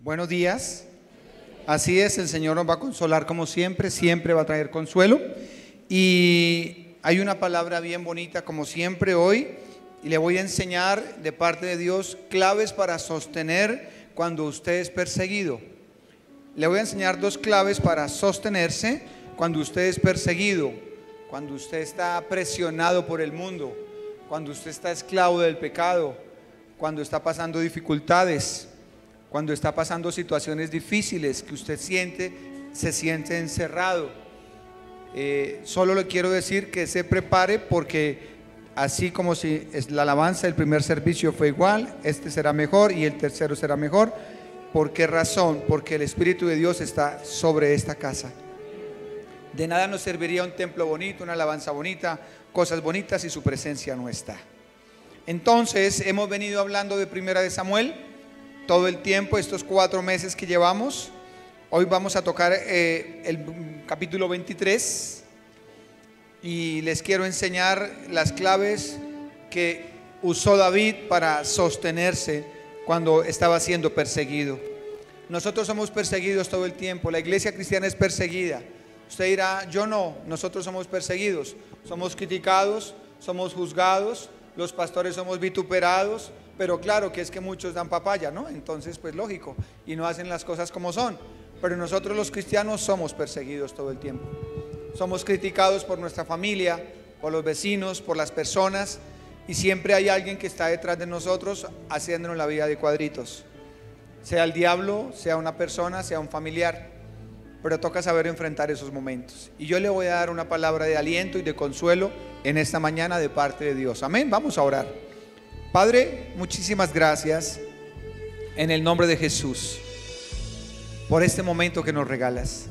Buenos días. Así es, el Señor nos va a consolar como siempre, siempre va a traer consuelo. Y hay una palabra bien bonita como siempre hoy, y le voy a enseñar de parte de Dios claves para sostener cuando usted es perseguido. Le voy a enseñar dos claves para sostenerse cuando usted es perseguido, cuando usted está presionado por el mundo, cuando usted está esclavo del pecado, cuando está pasando dificultades, cuando está pasando situaciones difíciles que usted se siente encerrado. Solo le quiero decir que se prepare, porque así como si la alabanza del primer servicio fue igual, este será mejor y el tercero será mejor. ¿Por qué razón? Porque el Espíritu de Dios está sobre esta casa. De nada nos serviría un templo bonito, una alabanza bonita, cosas bonitas si su presencia no está. Entonces hemos venido hablando de Primera de Samuel todo el tiempo, estos 4 meses que llevamos. Hoy vamos a tocar el capítulo 23 y les quiero enseñar las claves que usó David para sostenerse cuando estaba siendo perseguido. Nosotros somos perseguidos todo el tiempo, la iglesia cristiana es perseguida. Usted dirá, yo no, nosotros somos perseguidos, somos criticados, somos juzgados, los pastores somos vituperados, pero claro que es que muchos dan papaya, ¿no? Entonces pues lógico, y no hacen las cosas como son. Pero nosotros los cristianos somos perseguidos todo el tiempo. Somos criticados por nuestra familia, por los vecinos, por las personas, y siempre hay alguien que está detrás de nosotros haciéndonos la vida de cuadritos. Sea el diablo, sea una persona, sea un familiar. Pero toca saber enfrentar esos momentos. Y yo le voy a dar una palabra de aliento y de consuelo en esta mañana de parte de Dios. Amén, vamos a orar. Padre, muchísimas gracias en el nombre de Jesús por este momento que nos regalas.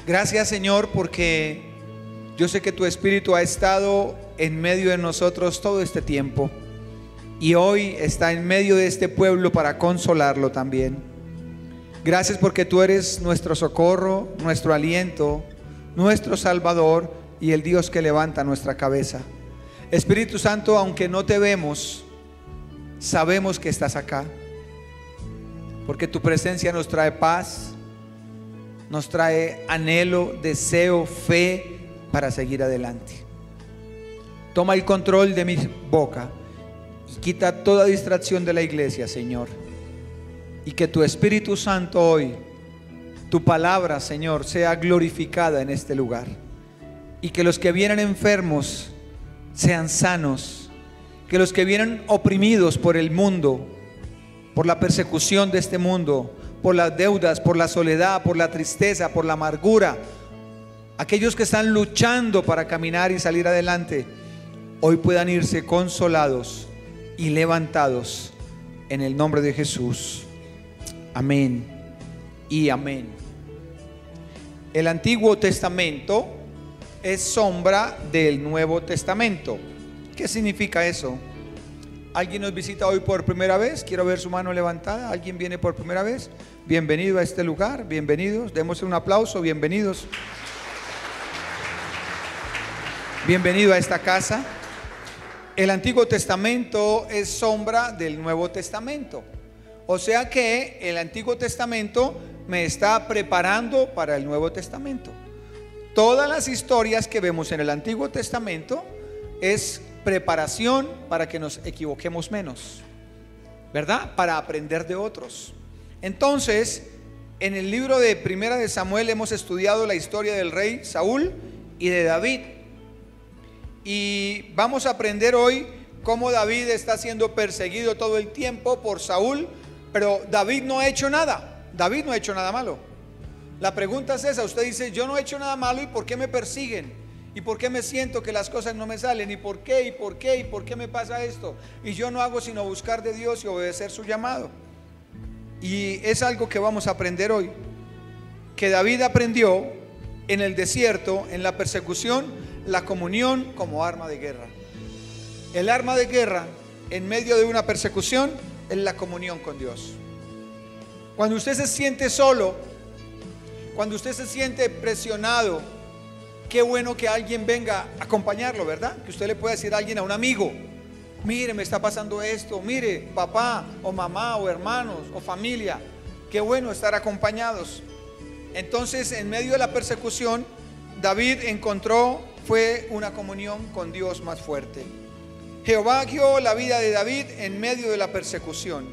Gracias, Señor, porque yo sé que tu Espíritu ha estado en medio de nosotros todo este tiempo y hoy está en medio de este pueblo para consolarlo también. Gracias porque tú eres nuestro socorro, nuestro aliento, nuestro Salvador y el Dios que levanta nuestra cabeza. Espíritu Santo, aunque no te vemos, sabemos que estás acá, porque tu presencia nos trae paz, nos trae anhelo, deseo, fe para seguir adelante. Toma el control de mi boca y quita toda distracción de la iglesia, Señor, y que tu Espíritu Santo hoy, tu palabra, Señor, sea glorificada en este lugar, y que los que vienen enfermos sean sanos, que los que vienen oprimidos por el mundo, por la persecución de este mundo, por las deudas, por la soledad, por la tristeza, por la amargura, aquellos que están luchando para caminar y salir adelante, hoy puedan irse consolados y levantados en el nombre de Jesús. Amén y amén. El Antiguo Testamento es sombra del Nuevo Testamento. ¿Qué significa eso? ¿Alguien nos visita hoy por primera vez? Quiero ver su mano levantada. ¿Alguien viene por primera vez? Bienvenido a este lugar, bienvenidos. Demos un aplauso, bienvenidos. Bienvenido a esta casa. El Antiguo Testamento es sombra del Nuevo Testamento. O sea que el Antiguo Testamento me está preparando para el Nuevo Testamento. Todas las historias que vemos en el Antiguo Testamento es preparación para que nos equivoquemos menos, ¿verdad? Para aprender de otros. Entonces, en el libro de Primera de Samuel hemos estudiado la historia del rey Saúl y de David. Y vamos a aprender hoy cómo David está siendo perseguido todo el tiempo por Saúl, pero David no ha hecho nada. David no ha hecho nada malo. La pregunta es esa, usted dice, yo no he hecho nada malo, ¿y por qué me persiguen? ¿Y por qué me siento que las cosas no me salen? ¿Y por qué? ¿Y por qué? ¿Y por qué me pasa esto? Y yo no hago sino buscar de Dios y obedecer su llamado. Y es algo que vamos a aprender hoy, que David aprendió en el desierto, en la persecución, la comunión como arma de guerra. El arma de guerra en medio de una persecución es la comunión con Dios. Cuando usted se siente solo, cuando usted se siente presionado, qué bueno que alguien venga a acompañarlo, ¿verdad? Que usted le pueda decir a alguien, a un amigo, mire, me está pasando esto, mire, papá o mamá o hermanos o familia, Qué bueno estar acompañados. Entonces, en medio de la persecución, David fue una comunión con Dios más fuerte. Jehová guió la vida de David en medio de la persecución.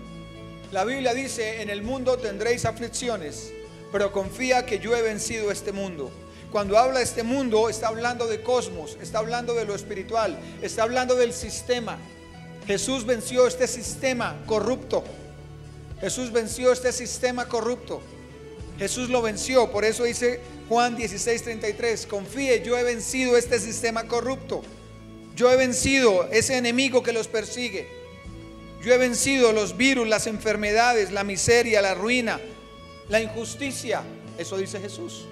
La Biblia dice: en el mundo tendréis aflicciones, pero confía que yo he vencido este mundo. Cuando habla de este mundo, está hablando de cosmos, está hablando de lo espiritual, está hablando del sistema. Jesús venció este sistema corrupto. Jesús venció este sistema corrupto. Jesús lo venció. Por eso dice Juan 16:33: confíe, yo he vencido este sistema corrupto. Yo he vencido ese enemigo que los persigue. Yo he vencido los virus, las enfermedades, la miseria, la ruina, la injusticia. Eso dice Jesús.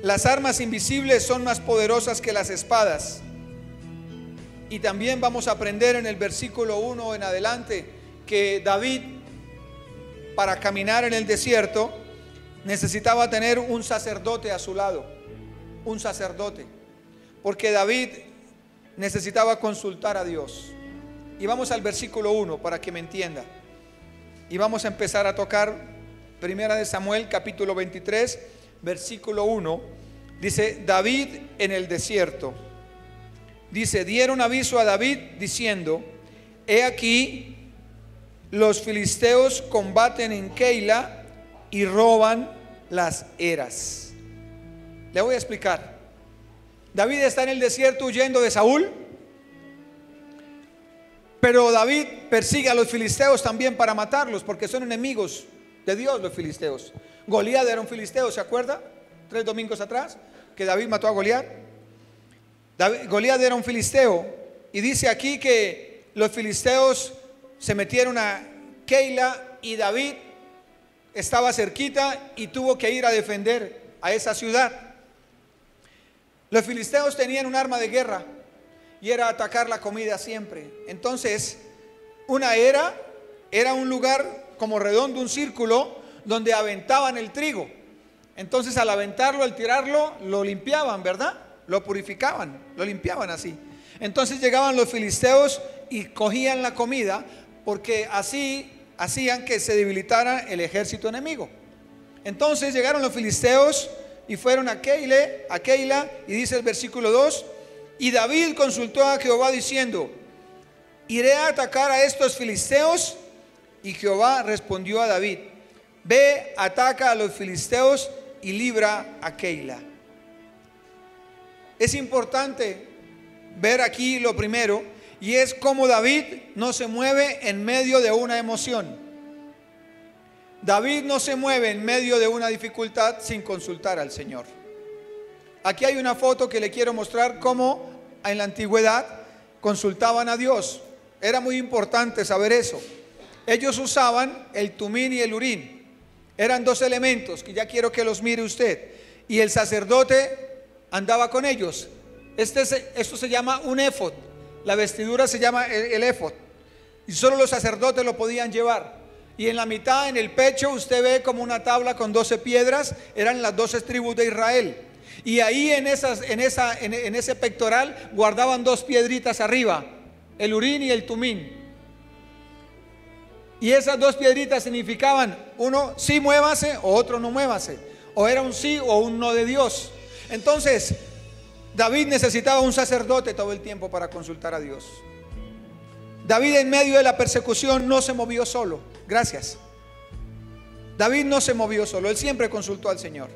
Las armas invisibles son más poderosas que las espadas. Y también vamos a aprender en el versículo 1 en adelante que David, para caminar en el desierto, necesitaba tener un sacerdote a su lado. Un sacerdote. Porque David necesitaba consultar a Dios. Y vamos al versículo 1 para que me entienda. Y vamos a empezar a tocar Primera de Samuel, capítulo 23, versículo 1. Dice: David en el desierto. Dice: dieron aviso a David diciendo: he aquí, los filisteos combaten en Keila y roban las eras. Le voy a explicar. David está en el desierto huyendo de Saúl, pero David persigue a los filisteos también para matarlos, porque son enemigos de Dios los filisteos. Goliat era un filisteo, ¿se acuerda? 3 domingos atrás, que David mató a Goliat. Goliat era un filisteo, y dice aquí que los filisteos se metieron a Keila y David estaba cerquita y tuvo que ir a defender a esa ciudad. Los filisteos tenían un arma de guerra y era atacar la comida siempre. Entonces, era un lugar como redondo, un círculo, donde aventaban el trigo. Entonces, al aventarlo, al tirarlo, lo limpiaban, ¿verdad? Lo purificaban, lo limpiaban así. Entonces llegaban los filisteos y cogían la comida, porque así hacían que se debilitara el ejército enemigo. Entonces llegaron los filisteos y fueron a Keila, y dice el versículo 2: y David consultó a Jehová diciendo: ¿iré a atacar a estos filisteos? Y Jehová respondió a David: ve, ataca a los filisteos y libra a Keila. Es importante ver aquí lo primero, y es cómo David no se mueve en medio de una emoción. David no se mueve en medio de una dificultad sin consultar al Señor. Aquí hay una foto que le quiero mostrar cómo en la antigüedad consultaban a Dios. Era muy importante saber eso. Ellos usaban el tumín y el urín. Eran 2 elementos que ya quiero que los mire usted. Y el sacerdote andaba con ellos. Esto se llama un éfod. La vestidura se llama el éfod. Y solo los sacerdotes lo podían llevar. Y en la mitad, en el pecho, usted ve como una tabla con 12 piedras. Eran las 12 tribus de Israel. Y ahí en ese pectoral guardaban 2 piedritas arriba, el urín y el tumín. Y esas 2 piedritas significaban: uno sí muévase, o otro no muévase. O era un sí o un no de Dios. Entonces David necesitaba un sacerdote todo el tiempo para consultar a Dios. David, en medio de la persecución, no se movió solo. Gracias. David no se movió solo, él siempre consultó al Señor.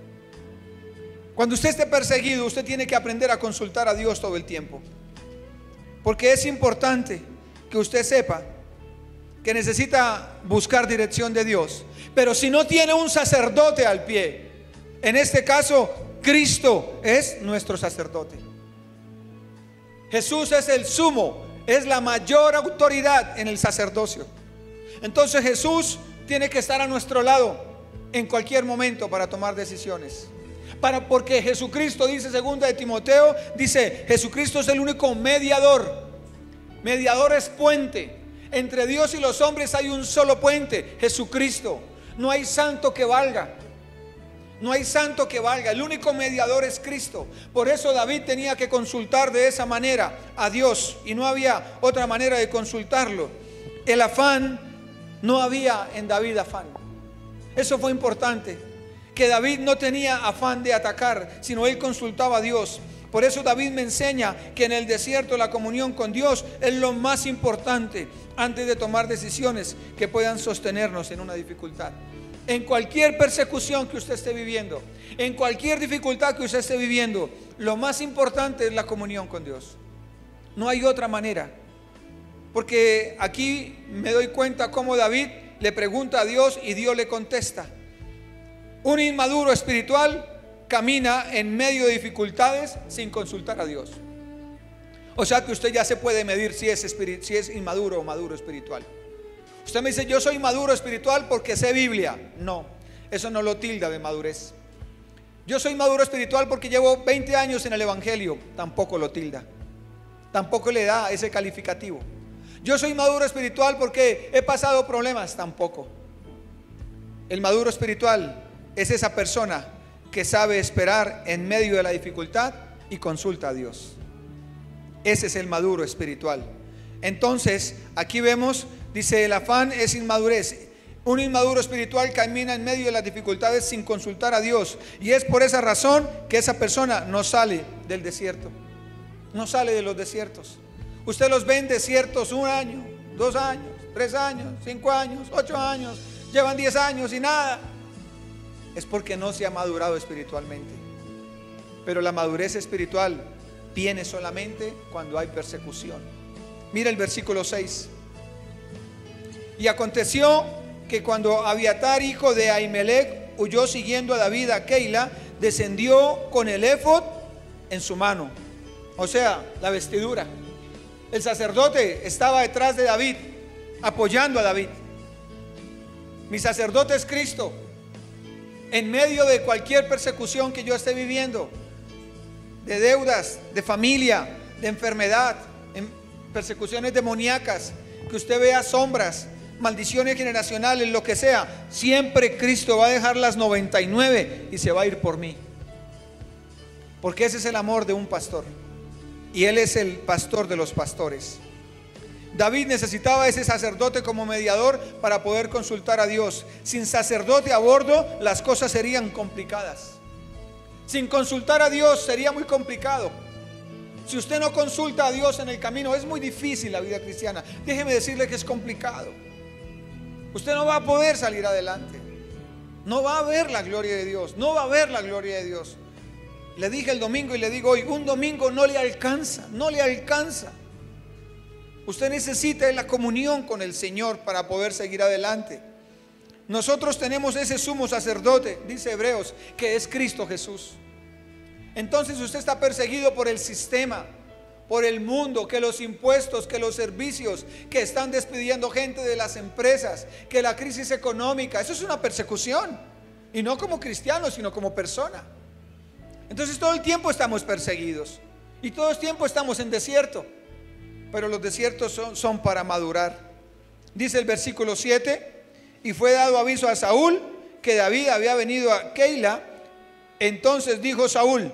Cuando usted esté perseguido, usted tiene que aprender a consultar a Dios todo el tiempo, porque es importante que usted sepa que necesita buscar dirección de Dios. Pero si no tiene un sacerdote al pie, en este caso Cristo es nuestro sacerdote. Jesús es el sumo, es la mayor autoridad en el sacerdocio. Entonces Jesús tiene que estar a nuestro lado en cualquier momento para tomar decisiones. Porque Jesucristo, dice 2 de Timoteo, dice: Jesucristo es el único mediador. Mediador es puente. Entre Dios y los hombres hay un solo puente: Jesucristo. No hay santo que valga. No hay santo que valga. El único mediador es Cristo. Por eso David tenía que consultar de esa manera a Dios, y no había otra manera de consultarlo. El afán, no había en David afán. Eso fue importante, que David no tenía afán de atacar, sino él consultaba a Dios. Por eso David me enseña que en el desierto la comunión con Dios es lo más importante antes de tomar decisiones que puedan sostenernos en una dificultad. En cualquier persecución que usted esté viviendo, en cualquier dificultad que usted esté viviendo, lo más importante es la comunión con Dios. No hay otra manera. Porque aquí me doy cuenta cómo David le pregunta a Dios y Dios le contesta. Un inmaduro espiritual camina en medio de dificultades sin consultar a Dios. O sea que usted ya se puede medir si es inmaduro o maduro espiritual. Usted me dice, yo soy maduro espiritual porque sé Biblia. No, eso no lo tilda de madurez. Yo soy maduro espiritual porque llevo 20 años en el Evangelio. Tampoco lo tilda. Tampoco le da ese calificativo. Yo soy maduro espiritual porque he pasado problemas. Tampoco. El maduro espiritual es esa persona que sabe esperar en medio de la dificultad y consulta a Dios. Ese es el maduro espiritual. Entonces, aquí vemos, dice, el afán es inmadurez. Un inmaduro espiritual camina en medio de las dificultades sin consultar a Dios. Y es por esa razón que esa persona no sale del desierto. No sale de los desiertos. Usted los ve en desiertos 1 año, 2 años, 3 años, 5 años, 8 años. Llevan 10 años y nada. Es porque no se ha madurado espiritualmente. Pero la madurez espiritual viene solamente cuando hay persecución. Mira el versículo 6. Y aconteció que cuando Abiatar, hijo de Ahimelech, huyó siguiendo a David a Keila, descendió con el éfod en su mano, o sea, la vestidura. El sacerdote estaba detrás de David, apoyando a David. Mi sacerdote es Cristo. En medio de cualquier persecución que yo esté viviendo, de deudas, de familia, de enfermedad, en persecuciones demoníacas, que usted vea sombras, maldiciones generacionales, lo que sea, siempre Cristo va a dejar las 99 y se va a ir por mí. Porque ese es el amor de un pastor. Y Él es el pastor de los pastores. David necesitaba ese sacerdote como mediador para poder consultar a Dios. Sin sacerdote a bordo, las cosas serían complicadas. Sin consultar a Dios sería muy complicado. Si usted no consulta a Dios en el camino, es muy difícil la vida cristiana. Déjeme decirle que es complicado. Usted no va a poder salir adelante. No va a ver la gloria de Dios. No va a ver la gloria de Dios. Le dije el domingo y le digo hoy, un domingo no le alcanza. No le alcanza. Usted necesita la comunión con el Señor para poder seguir adelante. Nosotros tenemos ese sumo sacerdote, dice Hebreos, que es Cristo Jesús. Entonces usted está perseguido por el sistema, por el mundo, que los impuestos, que los servicios, que están despidiendo gente de las empresas, que la crisis económica. Eso es una persecución. Y no como cristiano, sino como persona. Entonces todo el tiempo estamos perseguidos. Y todo el tiempo estamos en desierto. Pero los desiertos son para madurar. Dice el versículo 7: y fue dado aviso a Saúl que David había venido a Keila. Entonces dijo Saúl: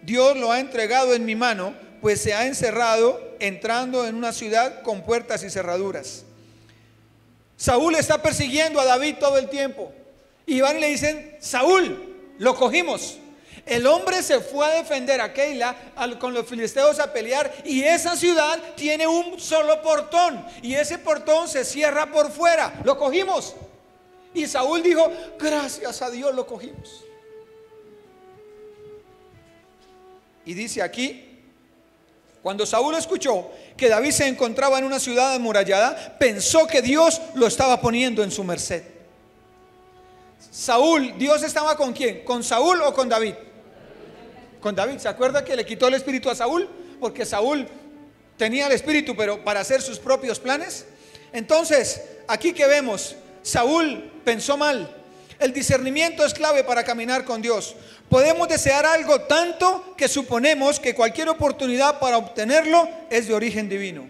Dios lo ha entregado en mi mano, pues se ha encerrado entrando en una ciudad con puertas y cerraduras. Saúl está persiguiendo a David todo el tiempo. Y van y le dicen: Saúl, lo cogimos. El hombre se fue a defender a Keila con los filisteos a pelear, y esa ciudad tiene un solo portón, y ese portón se cierra por fuera. Lo cogimos. Y Saúl dijo: gracias a Dios lo cogimos. Y dice aquí: cuando Saúl escuchó que David se encontraba en una ciudad amurallada, pensó que Dios lo estaba poniendo en su merced. Saúl, ¿Dios estaba con quién? ¿Con Saúl o con David? Con David. ¿Se acuerda que le quitó el espíritu a Saúl? Porque Saúl tenía el espíritu, pero para hacer sus propios planes. Entonces, aquí que vemos, Saúl pensó mal. El discernimiento es clave para caminar con Dios. Podemos desear algo tanto que suponemos que cualquier oportunidad para obtenerlo es de origen divino.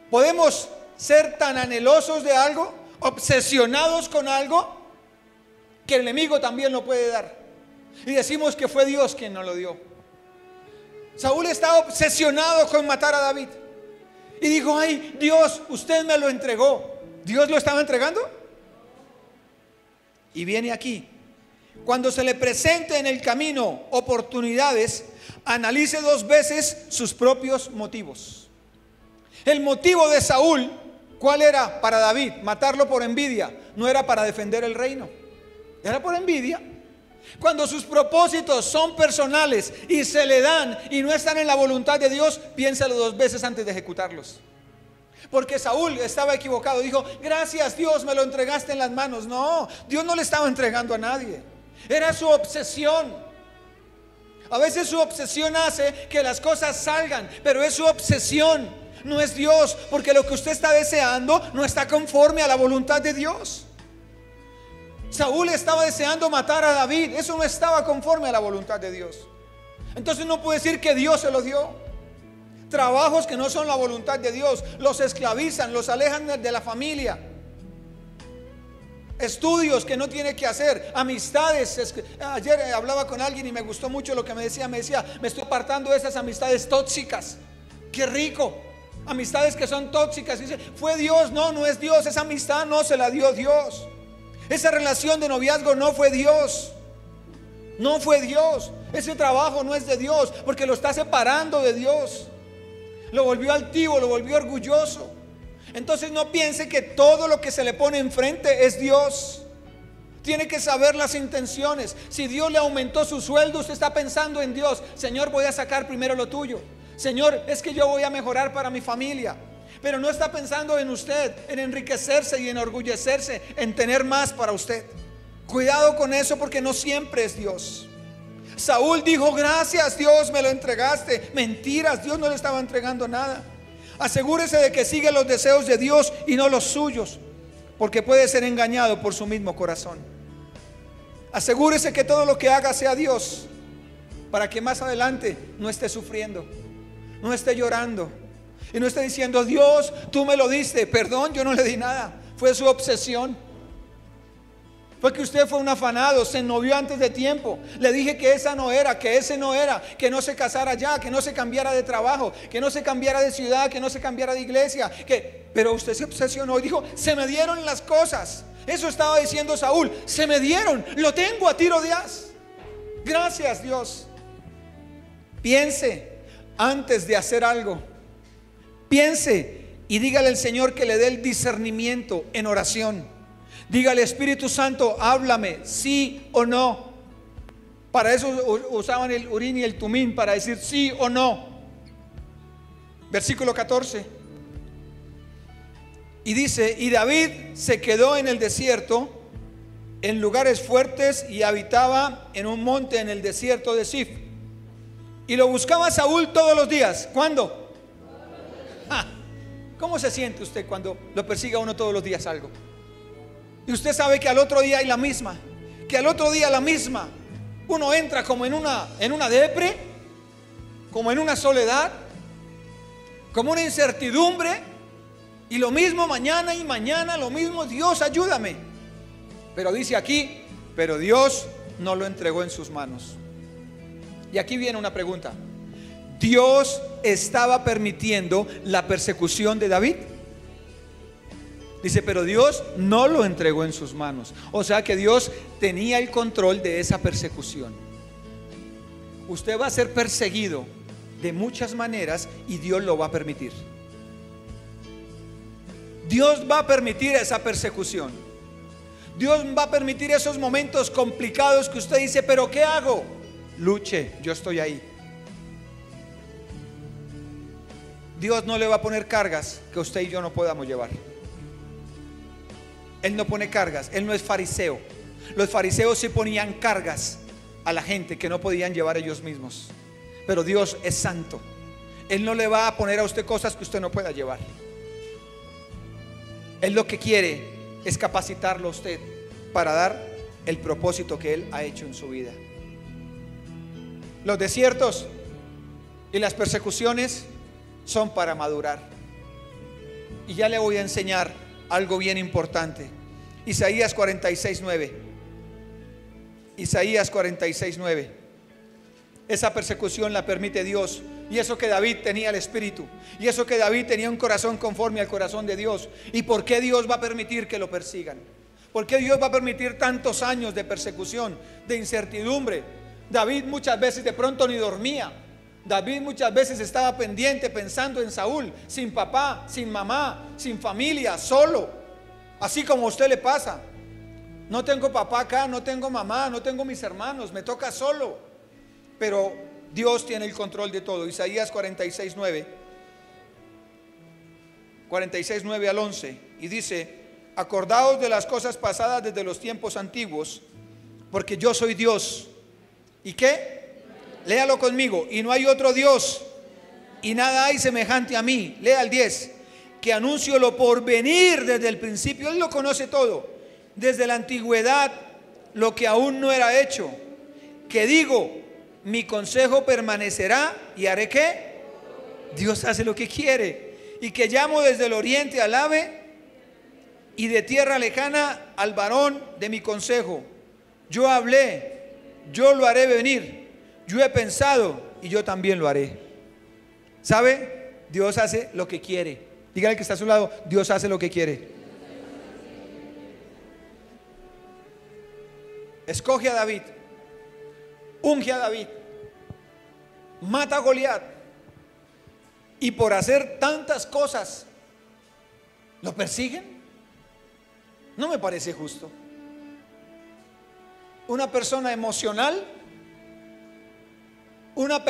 Podemos ser tan anhelosos de algo, obsesionados con algo, que el enemigo también lo puede dar. Y decimos que fue Dios quien nos lo dio. Saúl estaba obsesionado con matar a David. Y dijo: ay, Dios, usted me lo entregó. ¿Dios lo estaba entregando? Y viene aquí: cuando se le presente en el camino oportunidades, analice 2 veces sus propios motivos. El motivo de Saúl, ¿cuál era para David? Matarlo por envidia. No era para defender el reino, era por envidia. Cuando sus propósitos son personales y se le dan y no están en la voluntad de Dios, piénsalo 2 veces antes de ejecutarlos. Porque Saúl estaba equivocado. Dijo: gracias Dios, me lo entregaste en las manos. No, Dios no le estaba entregando a nadie. Era su obsesión. A veces su obsesión hace que las cosas salgan, pero es su obsesión, no es Dios. Porque lo que usted está deseando no está conforme a la voluntad de Dios. Saúl estaba deseando matar a David. Eso no estaba conforme a la voluntad de Dios. Entonces no puede decir que Dios se lo dio. Trabajos que no son la voluntad de Dios los esclavizan, los alejan de la familia. Estudios que no tiene que hacer, amistades. Ayer hablaba con alguien y me gustó mucho lo que me decía. Me decía: me estoy apartando de esas amistades tóxicas. Qué rico. Amistades que son tóxicas. Dice: fue Dios. No, no es Dios. Esa amistad no se la dio Dios. Esa relación de noviazgo no fue Dios. No fue Dios. Ese trabajo no es de Dios, porque lo está separando de Dios. Lo volvió altivo, lo volvió orgulloso. Entonces no piense que todo lo que se le pone enfrente es Dios. Tiene que saber las intenciones. Si Dios le aumentó su sueldo, usted está pensando en Dios: Señor, voy a sacar primero lo tuyo. Señor, es que yo voy a mejorar para mi familia. Pero no está pensando en usted, en enriquecerse y enorgullecerse, en tener más para usted. Cuidado con eso, porque no siempre es Dios. Saúl dijo: gracias Dios, me lo entregaste. Mentiras, Dios no le estaba entregando nada. Asegúrese de que sigue los deseos de Dios y no los suyos, porque puede ser engañado por su mismo corazón. Asegúrese que todo lo que haga sea Dios, para que más adelante no esté sufriendo, no esté llorando y no esté diciendo: Dios, tú me lo diste. Perdón, yo no le di nada. Fue su obsesión. Fue que usted fue un afanado, se ennovió antes de tiempo. Le dije que esa no era, que ese no era, que no se casara ya, que no se cambiara de trabajo, que no se cambiara de ciudad, que no se cambiara de iglesia. Pero usted se obsesionó y dijo: se me dieron las cosas. Eso estaba diciendo Saúl: se me dieron, lo tengo a tiro de haz. Gracias Dios. Piense antes de hacer algo. Piense y dígale al Señor que le dé el discernimiento en oración. Dígale: Espíritu Santo, háblame, sí o no. Para eso usaban el urín y el tumín, para decir sí o no. Versículo 14. Y dice: y David se quedó en el desierto, en lugares fuertes, y habitaba en un monte en el desierto de Sif. Y lo buscaba Saúl todos los días. ¿Cuándo? ¿Cómo se siente usted cuando lo persiga uno todos los días algo? Y usted sabe que al otro día hay la misma, que al otro día la misma. Uno entra como en una depre, como en una soledad, como una incertidumbre. Y lo mismo mañana y mañana, lo mismo. Dios, ayúdame. Pero dice aquí: pero Dios no lo entregó en sus manos. Y aquí viene una pregunta: ¿Dios estaba permitiendo la persecución de David? Dice: pero Dios no lo entregó en sus manos. O sea que Dios tenía el control de esa persecución. Usted va a ser perseguido de muchas maneras y Dios lo va a permitir. Dios va a permitir esa persecución. Dios va a permitir esos momentos complicados que usted dice: pero ¿qué hago? Luche, yo estoy ahí. Dios no le va a poner cargas que usted y yo no podamos llevar. Él no pone cargas, Él no es fariseo. Los fariseos sí ponían cargas a la gente que no podían llevar ellos mismos. Pero Dios es santo. Él no le va a poner a usted cosas que usted no pueda llevar. Él lo que quiere es capacitarlo a usted para dar el propósito que Él ha hecho en su vida. Los desiertos y las persecuciones son para madurar. Y ya le voy a enseñar algo bien importante. Isaías 46:9. Isaías 46:9. Esa persecución la permite Dios. Y eso que David tenía el Espíritu, y eso que David tenía un corazón conforme al corazón de Dios. ¿Y por qué Dios va a permitir que lo persigan? ¿Por qué Dios va a permitir tantos años de persecución, de incertidumbre? David muchas veces de pronto ni dormía. David muchas veces estaba pendiente pensando en Saúl, sin papá, sin mamá, sin familia, solo. Así como a usted le pasa. No tengo papá acá, no tengo mamá, no tengo mis hermanos, me toca solo. Pero Dios tiene el control de todo. Isaías 46:9 al 11. Y dice: acordaos de las cosas pasadas desde los tiempos antiguos, porque yo soy Dios. ¿Y qué? Léalo conmigo. Y no hay otro Dios, y nada hay semejante a mí. Lea el 10. Que anuncio lo por venir desde el principio. Él lo conoce todo. Desde la antigüedad, lo que aún no era hecho. Que digo, mi consejo permanecerá, y haré ¿qué? Dios hace lo que quiere. Y que llamo desde el oriente al ave, y de tierra lejana al varón de mi consejo. Yo hablé, yo lo haré venir. Yo he pensado, y yo también lo haré. ¿Sabe? Dios hace lo que quiere. Dígale que está a su lado: Dios hace lo que quiere. Escoge a David, unge a David, mata a Goliat, y por hacer tantas cosas lo persiguen. No me parece justo. Una persona emocional, una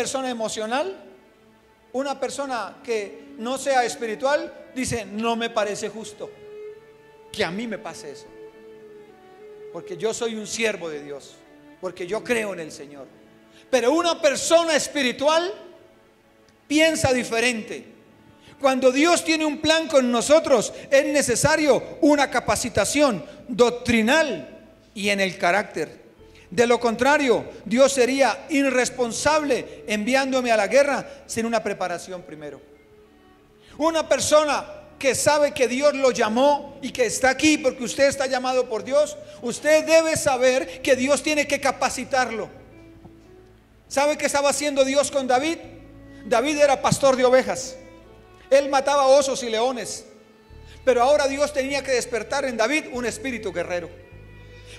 persona que no sea espiritual, dice: no me parece justo que a mí me pase eso, porque yo soy un siervo de Dios, porque yo creo en el Señor. Pero una persona espiritual piensa diferente. Cuando Dios tiene un plan con nosotros, es necesario una capacitación doctrinal y en el carácter. De lo contrario, Dios sería irresponsable enviándome a la guerra sin una preparación primero. Una persona que sabe que Dios lo llamó y que está aquí porque usted está llamado por Dios, usted debe saber que Dios tiene que capacitarlo. ¿Sabe qué estaba haciendo Dios con David? David era pastor de ovejas. Él mataba osos y leones. Pero ahora Dios tenía que despertar en David un espíritu guerrero.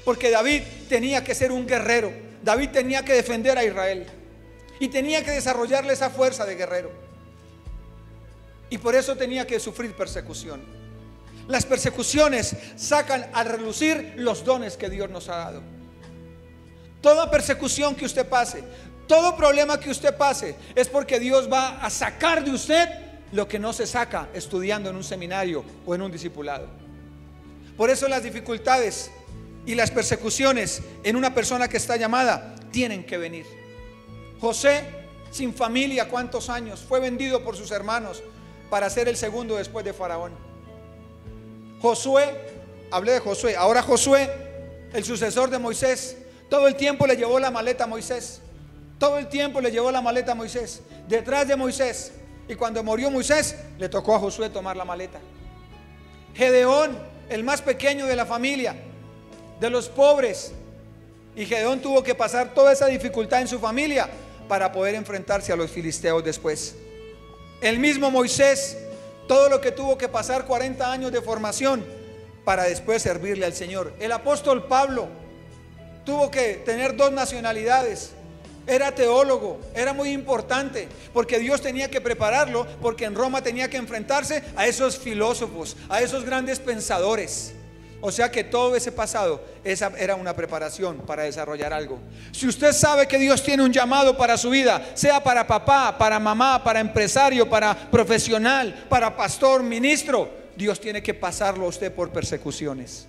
Porque David tenía que ser un guerrero. David tenía que defender a Israel. Y tenía que desarrollarle esa fuerza de guerrero. Y por eso tenía que sufrir persecución. Las persecuciones sacan a relucir los dones que Dios nos ha dado. Toda persecución que usted pase, todo problema que usted pase, es porque Dios va a sacar de usted lo que no se saca estudiando en un seminario o en un discipulado. Por eso las dificultades y las persecuciones en una persona que está llamada tienen que venir. José, sin familia, ¿cuántos años? Fue vendido por sus hermanos para ser el segundo después de Faraón. Josué, hablé de Josué. Ahora Josué, el sucesor de Moisés, todo el tiempo le llevó la maleta a Moisés. Todo el tiempo le llevó la maleta a Moisés, detrás de Moisés. Y cuando murió Moisés, le tocó a Josué tomar la maleta. Gedeón, el más pequeño de la familia, de los pobres, y Gedeón tuvo que pasar toda esa dificultad en su familia para poder enfrentarse a los filisteos después. El mismo Moisés, todo lo que tuvo que pasar, 40 años de formación para después servirle al Señor. El apóstol Pablo tuvo que tener 2 nacionalidades. Era teólogo, era muy importante, porque Dios tenía que prepararlo, porque en Roma tenía que enfrentarse a esos filósofos, a esos grandes pensadores. O sea que todo ese pasado, esa era una preparación para desarrollar algo. Si usted sabe que Dios tiene un llamado para su vida, sea para papá, para mamá, para empresario, para profesional, para pastor, ministro, Dios tiene que pasarlo a usted por persecuciones.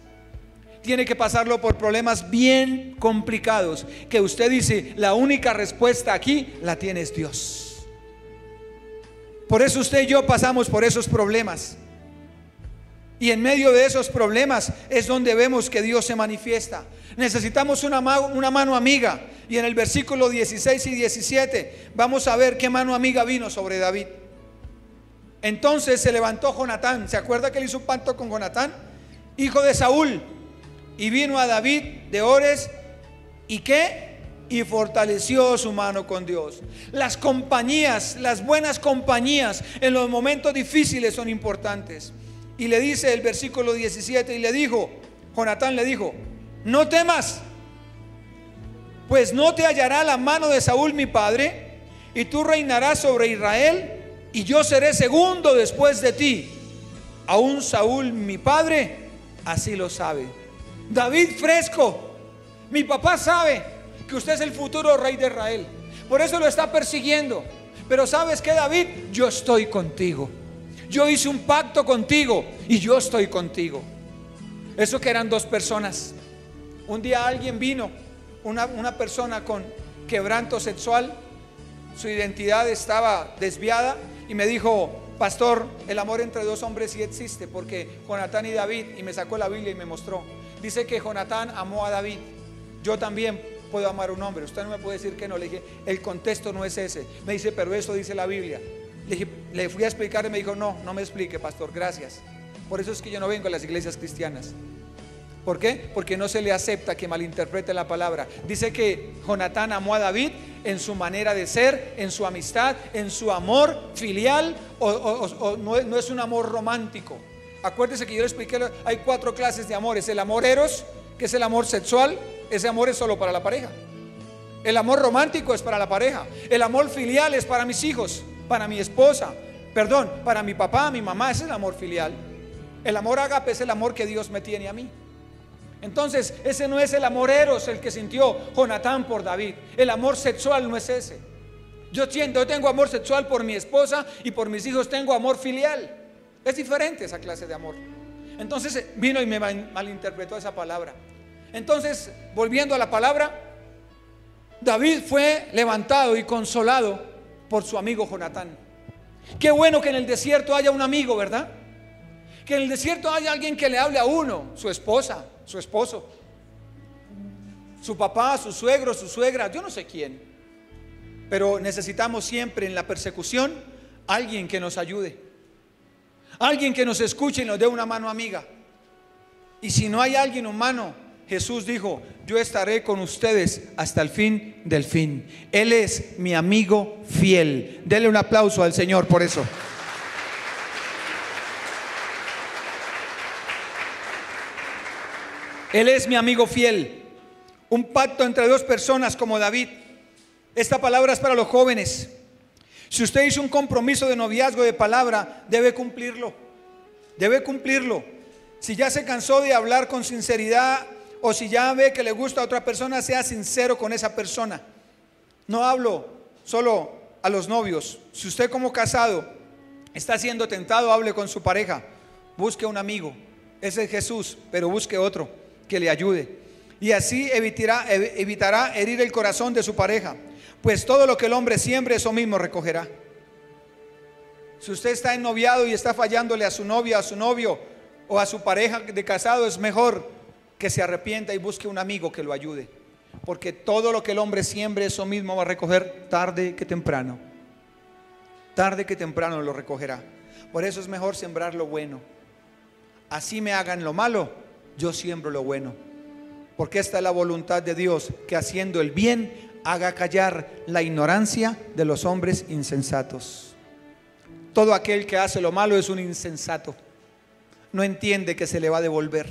Tiene que pasarlo por problemas bien complicados, que usted dice: la única respuesta aquí la tiene Dios. Por eso usted y yo pasamos por esos problemas. Y en medio de esos problemas es donde vemos que Dios se manifiesta. Necesitamos una mano amiga. Y en el versículo 16 y 17 vamos a ver qué mano amiga vino sobre David. Entonces se levantó Jonatán. ¿Se acuerda que él hizo un pacto con Jonatán, hijo de Saúl? Y vino a David de Ores, ¿y qué? Y fortaleció su mano con Dios. Las compañías, las buenas compañías en los momentos difíciles son importantes. Y le dice el versículo 17, y le dijo: Jonatán le dijo: no temas, pues no te hallará la mano de Saúl mi padre, y tú reinarás sobre Israel, y yo seré segundo después de ti. Aún Saúl mi padre así lo sabe. David fresco: mi papá sabe que usted es el futuro rey de Israel, por eso lo está persiguiendo. Pero ¿sabes qué, David? Yo estoy contigo. Yo hice un pacto contigo y yo estoy contigo. Eso que eran dos personas. Un día alguien vino, una persona con quebranto sexual, su identidad estaba desviada, y me dijo: pastor, el amor entre dos hombres sí existe, porque Jonatán y David, y me sacó la Biblia y me mostró. Dice que Jonatán amó a David. Yo también puedo amar a un hombre, usted no me puede decir que no. Le dije: el contexto no es ese. Me dice: pero eso dice la Biblia. Le fui a explicar y me dijo: no me explique, pastor, gracias. Por eso es que yo no vengo a las iglesias cristianas. ¿Por qué? Porque no se le acepta que malinterprete la palabra. Dice que Jonatán amó a David en su manera de ser, en su amistad, en su amor filial, o no es un amor romántico. Acuérdese que yo le expliqué, hay 4 clases de amores. El amor eros, que es el amor sexual, ese amor es solo para la pareja. El amor romántico es para la pareja. El amor filial es para mis hijos, para mi esposa, para mi papá, mi mamá. Ese es el amor filial. El amor ágape es el amor que Dios me tiene a mí. Entonces ese no es el amor eros el que sintió Jonatán por David. El amor sexual no es ese. Yo tengo amor sexual por mi esposa, y por mis hijos tengo amor filial. Es diferente esa clase de amor. Entonces vino y me malinterpretó esa palabra. Entonces, volviendo a la palabra, David fue levantado y consolado por su amigo Jonatán. Qué bueno que en el desierto haya un amigo, ¿verdad? Que en el desierto haya alguien que le hable a uno, su esposa, su esposo, su papá, su suegro, su suegra, yo no sé quién. Pero necesitamos siempre en la persecución alguien que nos ayude, alguien que nos escuche y nos dé una mano amiga. Y si no hay alguien humano, Jesús dijo: yo estaré con ustedes hasta el fin del fin. Él es mi amigo fiel. Denle un aplauso al Señor por eso. Él es mi amigo fiel. Un pacto entre dos personas como David. Esta palabra es para los jóvenes. Si usted hizo un compromiso de noviazgo de palabra, debe cumplirlo. Debe cumplirlo. Si ya se cansó de hablar con sinceridad, o si ya ve que le gusta a otra persona, sea sincero con esa persona. No hablo solo a los novios. Si usted como casado está siendo tentado, hable con su pareja. Busque un amigo. Ese es Jesús, pero busque otro que le ayude, y así evitará herir el corazón de su pareja, pues todo lo que el hombre siembre, eso mismo recogerá. Si usted está ennoviado y está fallándole a su novia, a su novio o a su pareja de casado, es mejor que se arrepienta y busque un amigo que lo ayude, porque todo lo que el hombre siembre, eso mismo va a recoger tarde que temprano. Tarde que temprano lo recogerá. Por eso es mejor sembrar lo bueno. Así me hagan lo malo, yo siembro lo bueno, porque esta es la voluntad de Dios, que haciendo el bien haga callar la ignorancia de los hombres insensatos. Todo aquel que hace lo malo es un insensato. No entiende que se le va a devolver.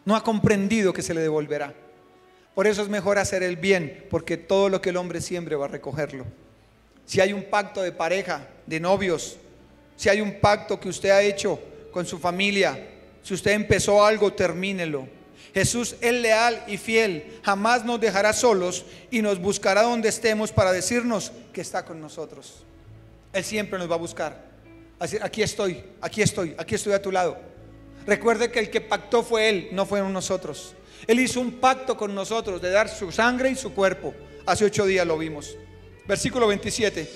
No ha comprendido que se le devolverá. Por eso es mejor hacer el bien, porque todo lo que el hombre siembre va a recogerlo. Si hay un pacto de pareja, de novios, si hay un pacto que usted ha hecho con su familia, si usted empezó algo, termínelo. Jesús es leal y fiel, jamás nos dejará solos y nos buscará donde estemos para decirnos que está con nosotros. Él siempre nos va a buscar. Así, aquí estoy a tu lado. Recuerde que el que pactó fue Él, no fueron nosotros. Él hizo un pacto con nosotros de dar su sangre y su cuerpo. Hace 8 días lo vimos. Versículo 27.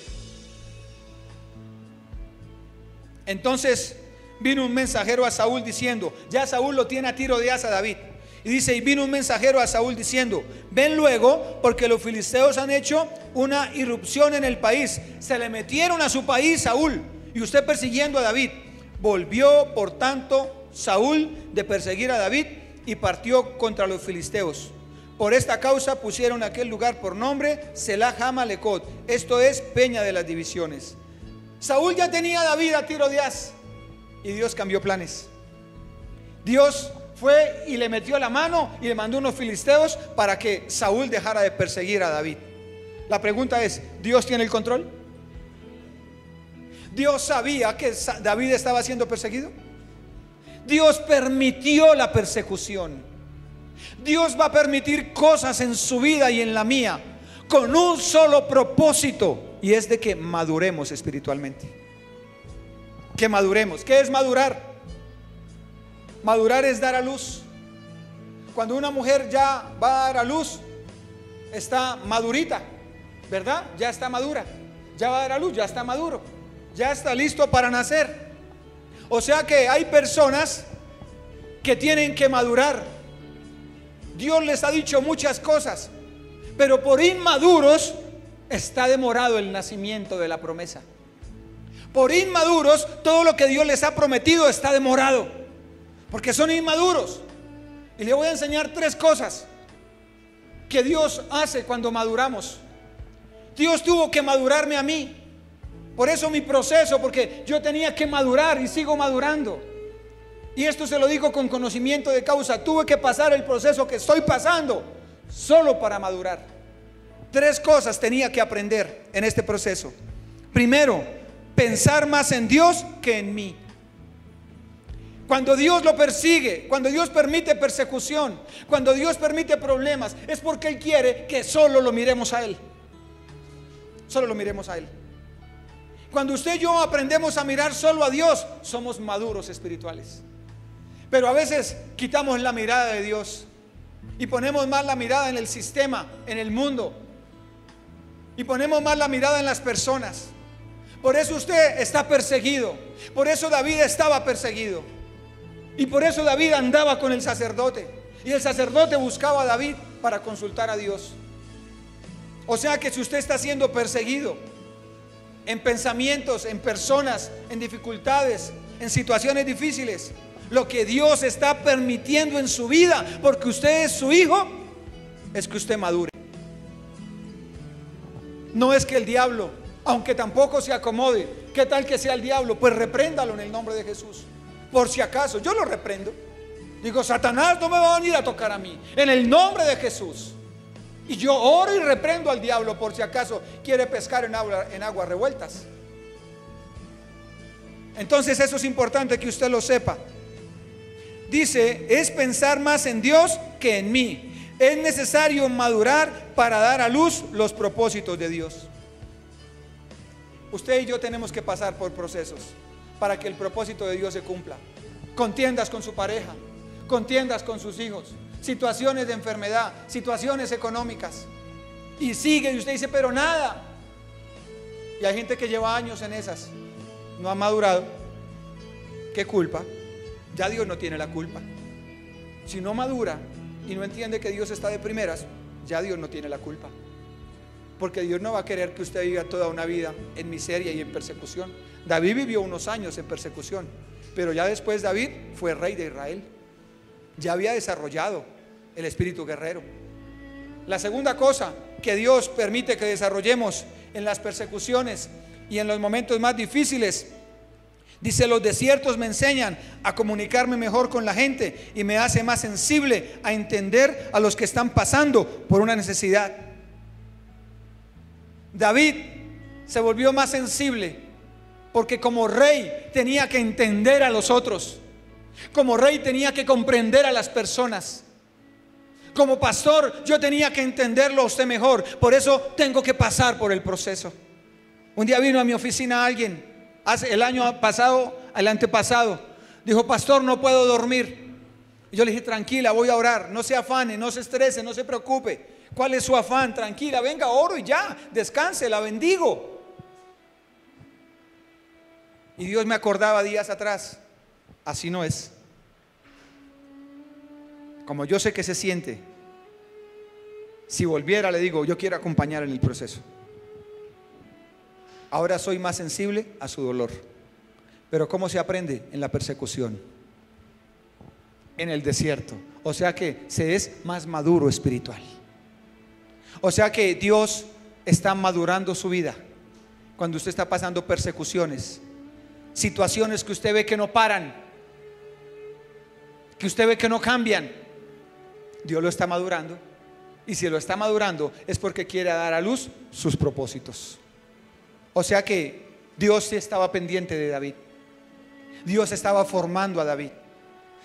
Entonces vino un mensajero a Saúl diciendo, ya Saúl lo tiene a tiro de asa David. Y dice, y vino un mensajero a Saúl diciendo, ven luego, porque los filisteos han hecho una irrupción en el país. Se le metieron a su país, Saúl, y usted persiguiendo a David. Volvió por tanto Saúl de perseguir a David y partió contra los filisteos. Por esta causa pusieron aquel lugar por nombre Selah Hamalecot, esto es Peña de las Divisiones. Saúl ya tenía a David a tiro de as, y Dios cambió planes. Dios fue y le metió la mano y le mandó unos filisteos para que Saúl dejara de perseguir a David. La pregunta es, ¿Dios tiene el control? ¿Dios sabía que David estaba siendo perseguido? Dios permitió la persecución. Dios va a permitir cosas en su vida y en la mía con un solo propósito, y es de que maduremos espiritualmente. Que maduremos. ¿Qué es madurar? Madurar es dar a luz. Cuando una mujer ya va a dar a luz, está madurita, ¿verdad? Ya está madura. Ya va a dar a luz, ya está maduro, ya está listo para nacer. O sea que hay personas que tienen que madurar. Dios les ha dicho muchas cosas, pero por inmaduros está demorado el nacimiento de la promesa. Por inmaduros, todo lo que Dios les ha prometido está demorado, porque son inmaduros. Y le voy a enseñar 3 cosas que Dios hace cuando maduramos. Dios tuvo que madurarme a mí. Por eso mi proceso, porque yo tenía que madurar y sigo madurando. Y esto se lo digo con conocimiento de causa. Tuve que pasar el proceso que estoy pasando solo para madurar. 3 cosas tenía que aprender en este proceso. Primero, pensar más en Dios que en mí. Cuando Dios lo persigue, cuando Dios permite persecución, cuando Dios permite problemas, es porque Él quiere que solo lo miremos a Él. Solo lo miremos a Él. Cuando usted y yo aprendemos a mirar solo a Dios, somos maduros espirituales. Pero a veces quitamos la mirada de Dios y ponemos más la mirada en el sistema, en el mundo, y ponemos más la mirada en las personas. Por eso usted está perseguido. Por eso David estaba perseguido. Y por eso David andaba con el sacerdote. Y el sacerdote buscaba a David para consultar a Dios. O sea que si usted está siendo perseguido en pensamientos, en personas, en dificultades, en situaciones difíciles, lo que Dios está permitiendo en su vida, porque usted es su hijo, es que usted madure. No es que el diablo, aunque tampoco se acomode, ¿qué tal que sea el diablo? Pues repréndalo en el nombre de Jesús. Por si acaso, yo lo reprendo. Digo, Satanás no me va a venir a tocar a mí, en el nombre de Jesús. Y yo oro y reprendo al diablo por si acaso quiere pescar en aguas revueltas. Entonces eso es importante que usted lo sepa. Dice, es pensar más en Dios que en mí. Es necesario madurar para dar a luz los propósitos de Dios. Usted y yo tenemos que pasar por procesos para que el propósito de Dios se cumpla. Contiendas con su pareja, contiendas con sus hijos, situaciones de enfermedad, situaciones económicas, y sigue, y usted dice, pero nada. Y hay gente que lleva años en esas, no ha madurado. ¿Qué culpa? Ya Dios no tiene la culpa. Si no madura y no entiende que Dios está de primeras, ya Dios no tiene la culpa. Porque Dios no va a querer que usted viva toda una vida en miseria y en persecución. David vivió unos años en persecución, pero ya después David fue rey de Israel. Ya había desarrollado el espíritu guerrero. La segunda cosa que Dios permite que desarrollemos en las persecuciones y en los momentos más difíciles, dice, los desiertos me enseñan a comunicarme mejor con la gente y me hace más sensible a entender a los que están pasando por una necesidad. David se volvió más sensible porque como rey tenía que entender a los otros. Como rey tenía que comprender a las personas. Como pastor yo tenía que entenderlo a usted mejor. Por eso tengo que pasar por el proceso. Un día vino a mi oficina alguien, el año pasado, el antepasado, dijo, pastor, no puedo dormir. Y yo le dije, tranquila, voy a orar, no se afane, no se estrese, no se preocupe. ¿Cuál es su afán? Tranquila, venga, oro y ya, descanse, la bendigo. Y Dios me acordaba días atrás, así no es. Como yo sé que se siente, si volviera le digo, yo quiero acompañar en el proceso. Ahora soy más sensible a su dolor. Pero ¿cómo se aprende? En la persecución, en el desierto. O sea que se es más maduro espiritual. O sea que Dios está madurando su vida cuando usted está pasando persecuciones, situaciones que usted ve que no paran, que usted ve que no cambian, Dios lo está madurando. Y si lo está madurando es porque quiere dar a luz sus propósitos. O sea que Dios sí estaba pendiente de David. Dios estaba formando a David.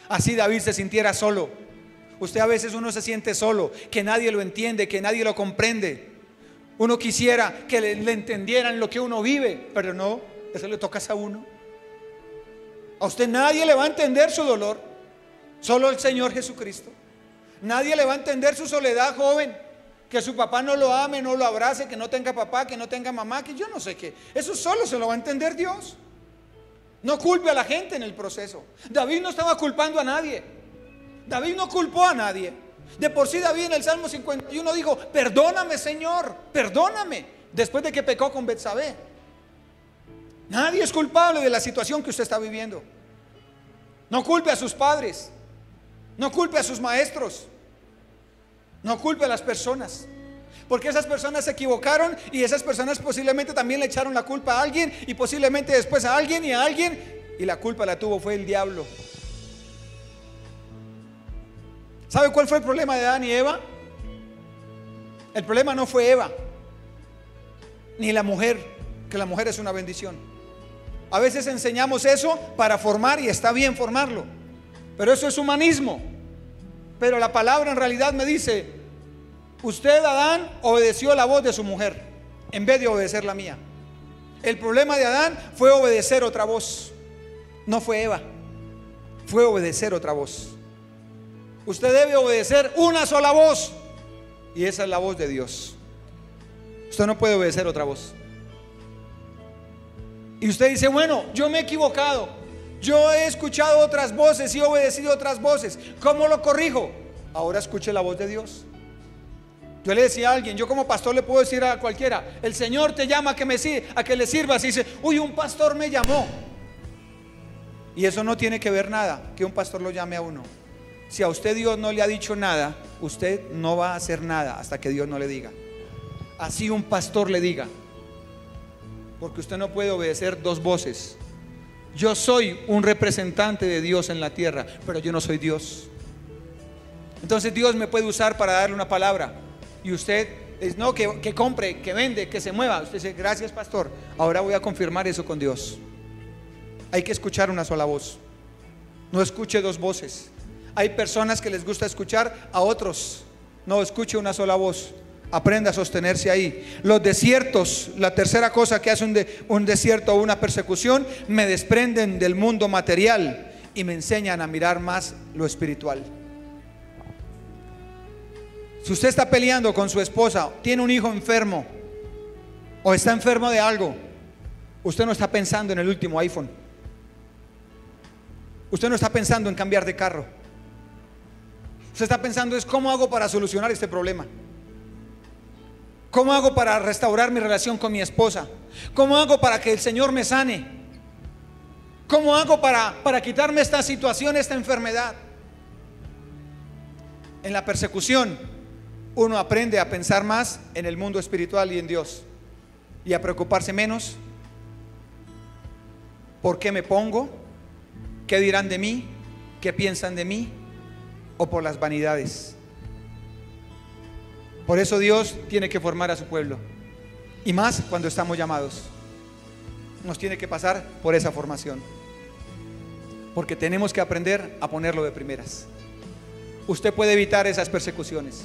Así David se sintiera solo. Usted a veces uno se siente solo, que nadie lo entiende, que nadie lo comprende. Uno quisiera que le entendieran lo que uno vive, pero no, eso le toca a uno. A usted nadie le va a entender su dolor, solo el Señor Jesucristo. Nadie le va a entender su soledad, joven, que su papá no lo ame, no lo abrace, que no tenga papá, que no tenga mamá, que yo no sé qué. Eso solo se lo va a entender Dios. No culpe a la gente en el proceso. David no estaba culpando a nadie. David no culpó a nadie. De por sí David en el Salmo 51 dijo: perdóname, Señor, perdóname, después de que pecó con Betsabé. Nadie es culpable de la situación que usted está viviendo. No culpe a sus padres, no culpe a sus maestros, no culpe a las personas, porque esas personas se equivocaron y esas personas posiblemente también le echaron la culpa a alguien, y posiblemente después a alguien, y la culpa la tuvo fue el diablo. ¿Sabe cuál fue el problema de Adán y Eva? El problema no fue Eva ni la mujer, que la mujer es una bendición. A veces enseñamos eso para formar, y está bien formarlo, pero eso es humanismo. Pero la palabra en realidad me dice: usted, Adán, obedeció la voz de su mujer en vez de obedecer la mía. El problema de Adán fue obedecer otra voz. No fue Eva, fue obedecer otra voz. Usted debe obedecer una sola voz, y esa es la voz de Dios. Usted no puede obedecer otra voz. Y usted dice: bueno, yo me he equivocado, yo he escuchado otras voces y he obedecido otras voces, ¿cómo lo corrijo? Ahora escuche la voz de Dios. Yo le decía a alguien, yo como pastor le puedo decir a cualquiera: el Señor te llama a que le sirvas. Y dice: uy, un pastor me llamó. Y eso no tiene que ver nada, que un pastor lo llame a uno. Si a usted Dios no le ha dicho nada, usted no va a hacer nada hasta que Dios no le diga. Así un pastor le diga, porque usted no puede obedecer dos voces. Yo soy un representante de Dios en la tierra, pero yo no soy Dios. Entonces Dios me puede usar para darle una palabra, y usted es no, que compre, que vende, que se mueva. Usted dice: gracias, pastor, ahora voy a confirmar eso con Dios. Hay que escuchar una sola voz. No escuche dos voces. Hay personas que les gusta escuchar a otros. No, escuche una sola voz. Aprenda a sostenerse ahí. Los desiertos, la tercera cosa que hace un desierto o una persecución: me desprenden del mundo material y me enseñan a mirar más lo espiritual. Si usted está peleando con su esposa, tiene un hijo enfermo o está enfermo de algo, usted no está pensando en el último iPhone. Usted no está pensando en cambiar de carro. Usted está pensando es: ¿cómo hago para solucionar este problema? ¿Cómo hago para restaurar mi relación con mi esposa? ¿Cómo hago para que el Señor me sane? ¿Cómo hago para quitarme esta situación, esta enfermedad? En la persecución uno aprende a pensar más en el mundo espiritual y en Dios, y a preocuparse menos por qué me pongo, qué dirán de mí, qué piensan de mí, o por las vanidades. Por eso Dios tiene que formar a su pueblo, y más cuando estamos llamados. Nos tiene que pasar por esa formación, porque tenemos que aprender a ponerlo de primeras. Usted puede evitar esas persecuciones,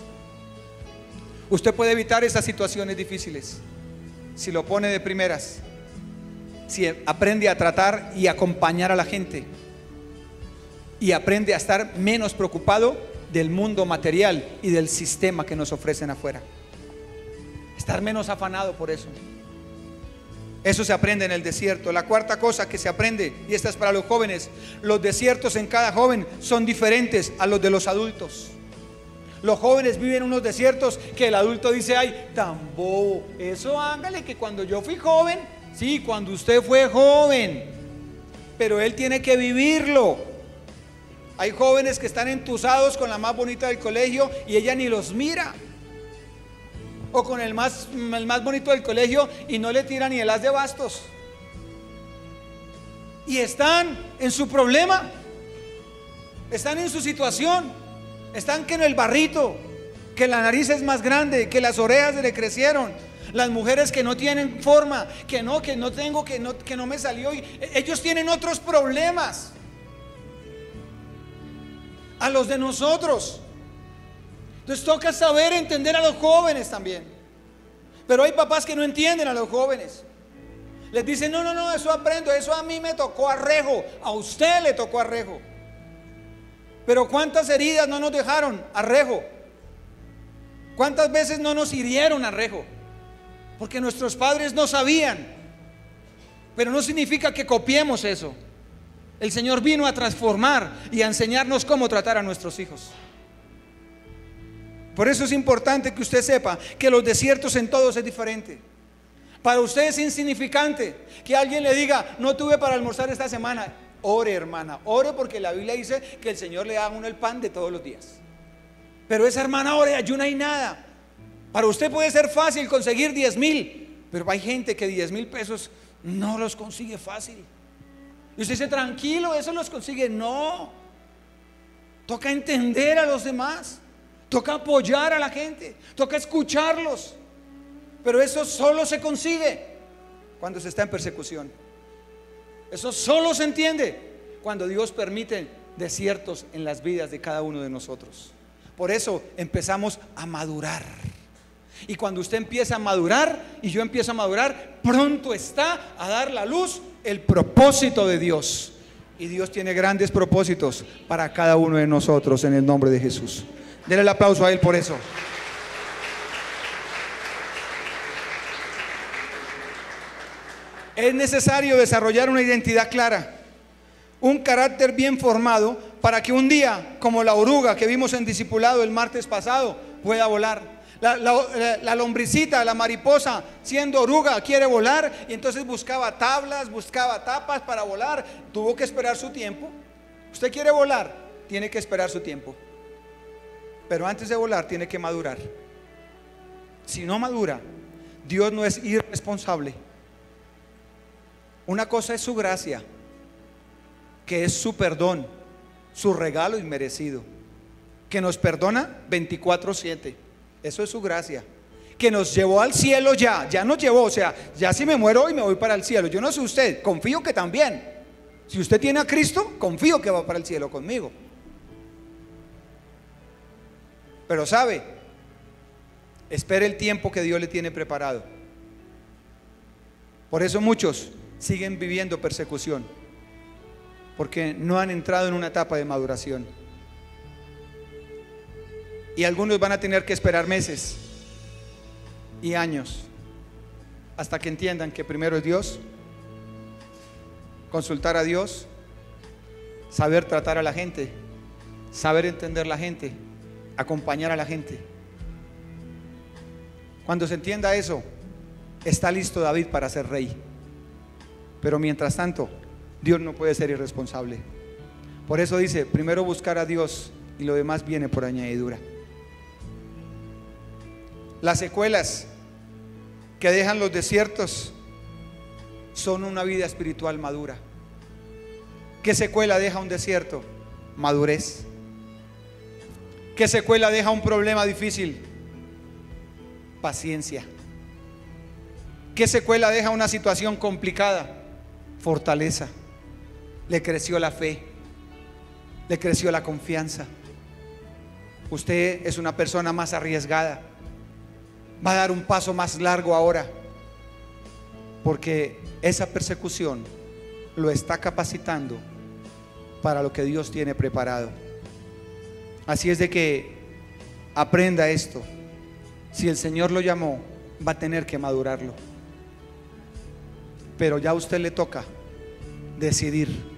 usted puede evitar esas situaciones difíciles si lo pone de primeras, si aprende a tratar y acompañar a la gente, y aprende a estar menos preocupado del mundo material y del sistema que nos ofrecen afuera. Estar menos afanado por eso. Eso se aprende en el desierto. La cuarta cosa que se aprende, y esta es para los jóvenes: los desiertos en cada joven son diferentes a los de los adultos. Los jóvenes viven unos desiertos que el adulto dice: ay, tan bobo, eso hágale, que cuando yo fui joven. Sí, cuando usted fue joven, pero él tiene que vivirlo. Hay jóvenes que están entusados con la más bonita del colegio y ella ni los mira, o con el más bonito del colegio y no le tira ni el as de bastos, y están en su problema. Están en su situación, están que en el barrito, que la nariz es más grande, que las orejas se le crecieron. Las mujeres que no tienen forma, que no tengo, que no me salió. Ellos tienen otros problemas a los de nosotros. Entonces toca saber entender a los jóvenes también. Pero hay papás que no entienden a los jóvenes. Les dicen, no, eso aprendo, eso a mí me tocó arrejo, a usted le tocó arrejo. Pero ¿cuántas heridas no nos dejaron arrejo? ¿Cuántas veces no nos hirieron arrejo? Porque nuestros padres no sabían. Pero no significa que copiemos eso. El Señor vino a transformar y a enseñarnos cómo tratar a nuestros hijos. Por eso es importante que usted sepa que los desiertos en todos es diferente. Para usted es insignificante que alguien le diga, no tuve para almorzar esta semana. Ore, hermana, ore, porque la Biblia dice que el Señor le da a uno el pan de todos los días. Pero esa hermana ore, ayuna y nada. Para usted puede ser fácil conseguir 10,000, pero hay gente que 10,000 pesos no los consigue fácil. Y usted dice, tranquilo, eso los consigue. No, toca entender a los demás, toca apoyar a la gente, toca escucharlos. Pero eso solo se consigue cuando se está en persecución. Eso solo se entiende cuando Dios permite desiertos en las vidas de cada uno de nosotros. Por eso empezamos a madurar. Y cuando usted empieza a madurar y yo empiezo a madurar, pronto está a dar la luz el propósito de Dios. Y Dios tiene grandes propósitos para cada uno de nosotros en el nombre de Jesús. Denle el aplauso a Él por eso. Es necesario desarrollar una identidad clara, un carácter bien formado, para que un día, como la oruga que vimos en discipulado el martes pasado, pueda volar. La lombricita, la mariposa, siendo oruga, quiere volar, y entonces buscaba tablas, buscaba tapas para volar. Tuvo que esperar su tiempo. Usted quiere volar, tiene que esperar su tiempo. Pero antes de volar tiene que madurar. Si no madura, Dios no es irresponsable. Una cosa es su gracia, que es su perdón, su regalo inmerecido, que nos perdona 24/7. Eso es su gracia, que nos llevó al cielo ya nos llevó. O sea, ya si me muero hoy me voy para el cielo. Yo no sé usted, confío que también. Si usted tiene a Cristo, confío que va para el cielo conmigo. Pero sabe, espere el tiempo que Dios le tiene preparado. Por eso muchos siguen viviendo persecución, porque no han entrado en una etapa de maduración. Y algunos van a tener que esperar meses y años hasta que entiendan que primero es Dios, consultar a Dios, saber tratar a la gente, saber entender la gente, acompañar a la gente. Cuando se entienda eso, está listo David para ser rey. Pero mientras tanto, Dios no puede ser irresponsable. Por eso dice, primero buscar a Dios y lo demás viene por añadidura. Las secuelas que dejan los desiertos son una vida espiritual madura. ¿Qué secuela deja un desierto? Madurez. ¿Qué secuela deja un problema difícil? Paciencia. ¿Qué secuela deja una situación complicada? Fortaleza. Le creció la fe, le creció la confianza. Usted es una persona más arriesgada, va a dar un paso más largo ahora, porque esa persecución lo está capacitando para lo que Dios tiene preparado. Así es de que aprenda esto. Si el Señor lo llamó, va a tener que madurarlo. Pero ya a usted le toca decidir.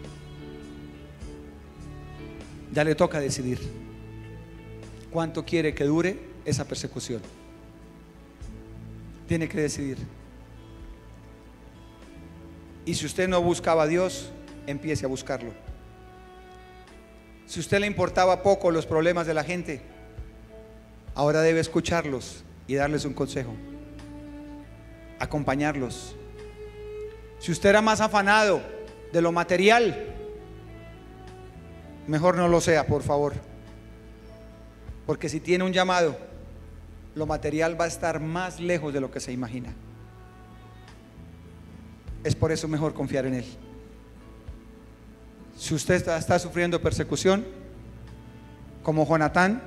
Ya le toca decidir cuánto quiere que dure esa persecución. Tiene que decidir. Y si usted no buscaba a Dios, empiece a buscarlo. Si a usted le importaba poco los problemas de la gente, ahora debe escucharlos y darles un consejo, acompañarlos. Si usted era más afanado de lo material, mejor no lo sea, por favor. Porque si tiene un llamado, lo material va a estar más lejos de lo que se imagina. Es por eso mejor confiar en Él. Si usted está sufriendo persecución, como Jonatán,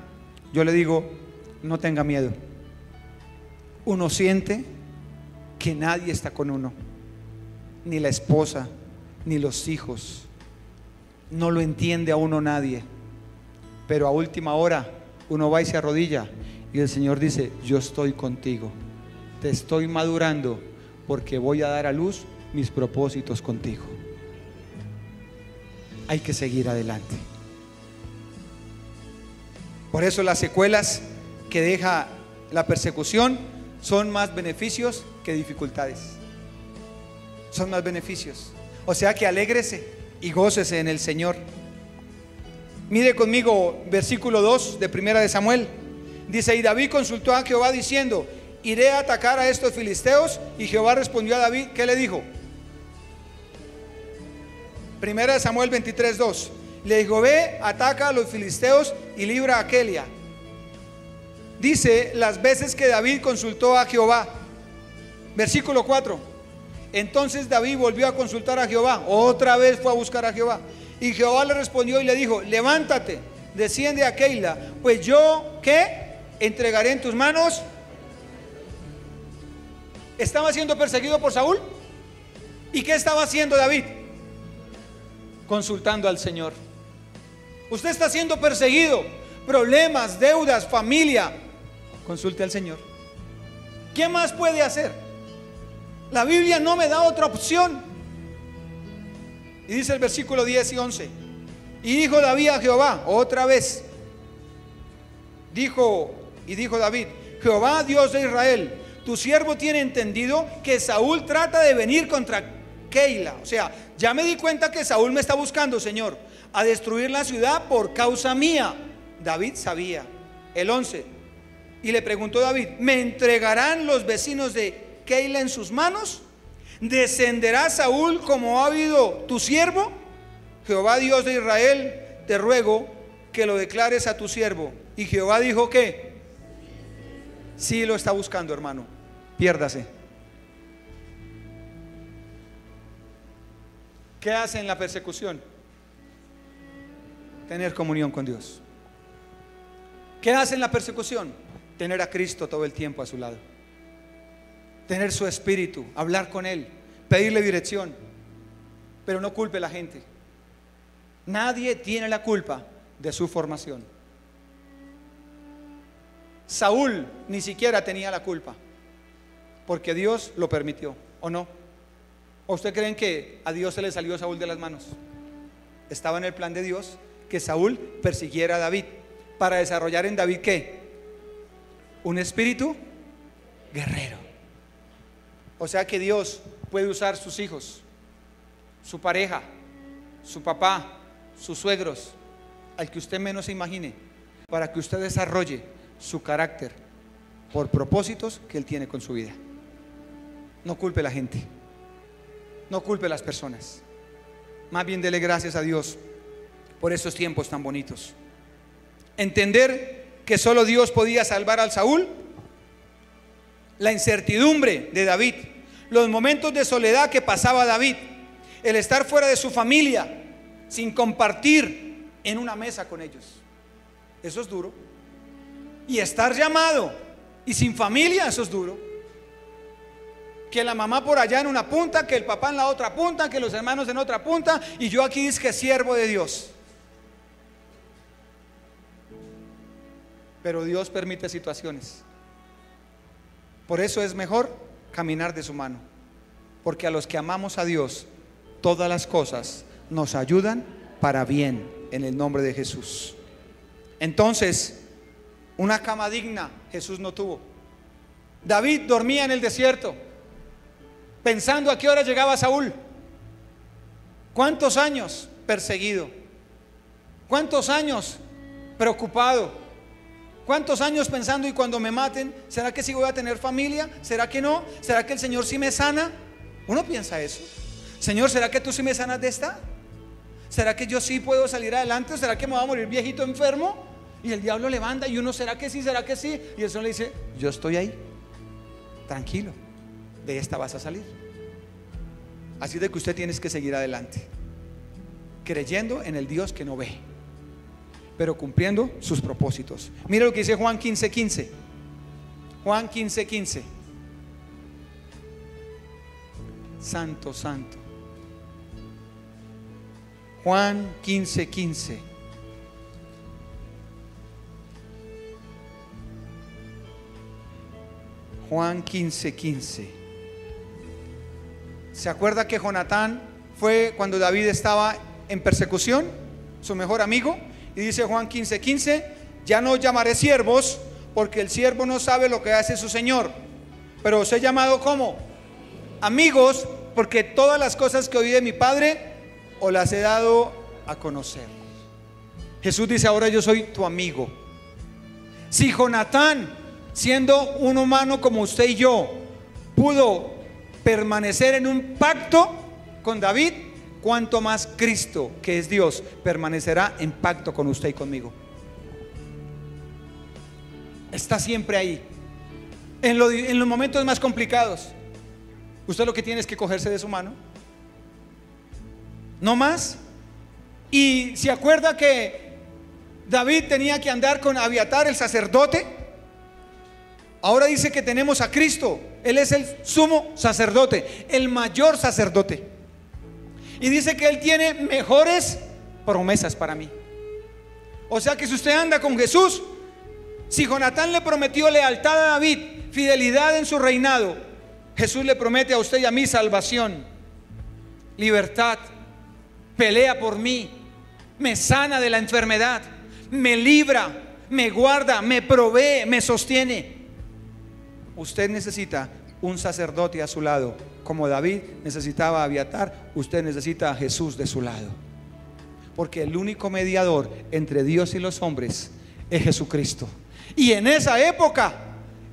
yo le digo, no tenga miedo. Uno siente que nadie está con uno, ni la esposa, ni los hijos. No lo entiende a uno nadie. Pero a última hora uno va y se arrodilla y el Señor dice, yo estoy contigo, te estoy madurando porque voy a dar a luz mis propósitos contigo. Hay que seguir adelante. Por eso las secuelas que deja la persecución son más beneficios que dificultades. Son más beneficios. O sea que alégrese y gócese en el Señor. Mire conmigo versículo 2 de Primera de Samuel. Dice, y David consultó a Jehová diciendo, iré a atacar a estos filisteos. Y Jehová respondió a David, ¿qué le dijo? Primera de Samuel 23:2. Le dijo, ve, ataca a los filisteos y libra a Keila. Dice las veces que David consultó a Jehová. Versículo 4. Entonces David volvió a consultar a Jehová. Otra vez fue a buscar a Jehová. Y Jehová le respondió y le dijo, levántate, desciende a Keila, pues yo, ¿qué? Entregaré en tus manos. ¿Estaba siendo perseguido por Saúl? ¿Y qué estaba haciendo David? Consultando al Señor. Usted está siendo perseguido, problemas, deudas, familia, consulte al Señor. ¿Qué más puede hacer? La Biblia no me da otra opción. Y dice el versículo 10 y 11. Y dijo David a Jehová, otra vez. Dijo David, Jehová Dios de Israel, tu siervo tiene entendido que Saúl trata de venir contra Keila. O sea, ya me di cuenta que Saúl me está buscando, Señor, a destruir la ciudad por causa mía. David sabía. El 11. Y le preguntó David, ¿me entregarán los vecinos de Keila en sus manos? ¿Descenderá Saúl como ha habido tu siervo? Jehová Dios de Israel, te ruego que lo declares a tu siervo. Y Jehová dijo que sí lo está buscando, hermano. Piérdase. ¿Qué hace en la persecución? Tener comunión con Dios. ¿Qué hace en la persecución? Tener a Cristo todo el tiempo a su lado. Tener su espíritu, hablar con Él, pedirle dirección. Pero no culpe a la gente. Nadie tiene la culpa de su formación. Saúl ni siquiera tenía la culpa, porque Dios lo permitió, ¿o no? ¿O usted creen que a Dios se le salió Saúl de las manos? Estaba en el plan de Dios que Saúl persiguiera a David, para desarrollar en David ¿qué? Un espíritu guerrero. O sea que Dios puede usar sus hijos, su pareja, su papá, sus suegros, al que usted menos se imagine, para que usted desarrolle su carácter por propósitos que Él tiene con su vida. No culpe a la gente, no culpe a las personas. Más bien dele gracias a Dios por estos tiempos tan bonitos. Entender que solo Dios podía salvar al Saúl, la incertidumbre de David, los momentos de soledad que pasaba David, el estar fuera de su familia, sin compartir en una mesa con ellos. Eso es duro. Y estar llamado y sin familia, eso es duro. Que la mamá por allá en una punta, que el papá en la otra punta, que los hermanos en otra punta, y yo aquí dizque siervo de Dios. Pero Dios permite situaciones. Por eso es mejor caminar de su mano, porque a los que amamos a Dios, todas las cosas nos ayudan para bien, en el nombre de Jesús. Entonces, una cama digna Jesús no tuvo. David dormía en el desierto, pensando a qué hora llegaba Saúl. ¿Cuántos años perseguido? ¿Cuántos años preocupado? ¿Cuántos años pensando, y cuando me maten, ¿será que sí voy a tener familia? ¿Será que no? ¿Será que el Señor sí me sana? Uno piensa eso. Señor, ¿será que tú sí me sanas de esta? ¿Será que yo sí puedo salir adelante? ¿O será que me voy a morir viejito enfermo? Y el diablo levanta y uno, ¿será que sí? ¿Será que sí? Y el Señor le dice, yo estoy ahí, tranquilo, de esta vas a salir. Así de que usted tiene que seguir adelante, creyendo en el Dios que no ve, pero cumpliendo sus propósitos. Mira lo que dice Juan 15:15. Juan 15:15. Santo, santo. Juan 15:15. Juan 15:15. ¿Se acuerda que Jonatán fue cuando David estaba en persecución, su mejor amigo? Y dice Juan 15:15, ya no os llamaré siervos, porque el siervo no sabe lo que hace su señor, pero os he llamado ¿cómo? Amigos, porque todas las cosas que oí de mi Padre os las he dado a conocer. Jesús dice, ahora yo soy tu amigo. Si Jonatán, siendo un humano como usted y yo, pudo permanecer en un pacto con David, cuanto más Cristo, que es Dios, permanecerá en pacto con usted y conmigo. Está siempre ahí, en los momentos más complicados. Usted lo que tiene es que cogerse de su mano, no más. Y se acuerda que David tenía que andar con Abiatar, el sacerdote. Ahora dice que tenemos a Cristo. Él es el sumo sacerdote, el mayor sacerdote. Y dice que Él tiene mejores promesas para mí. O sea que si usted anda con Jesús, si Jonatán le prometió lealtad a David, fidelidad en su reinado, Jesús le promete a usted y a mí salvación, libertad, pelea por mí, me sana de la enfermedad, me libra, me guarda, me provee, me sostiene. Usted necesita un sacerdote a su lado, como David necesitaba a Abiatar. Usted necesita a Jesús de su lado, porque el único mediador entre Dios y los hombres es Jesucristo. Y en esa época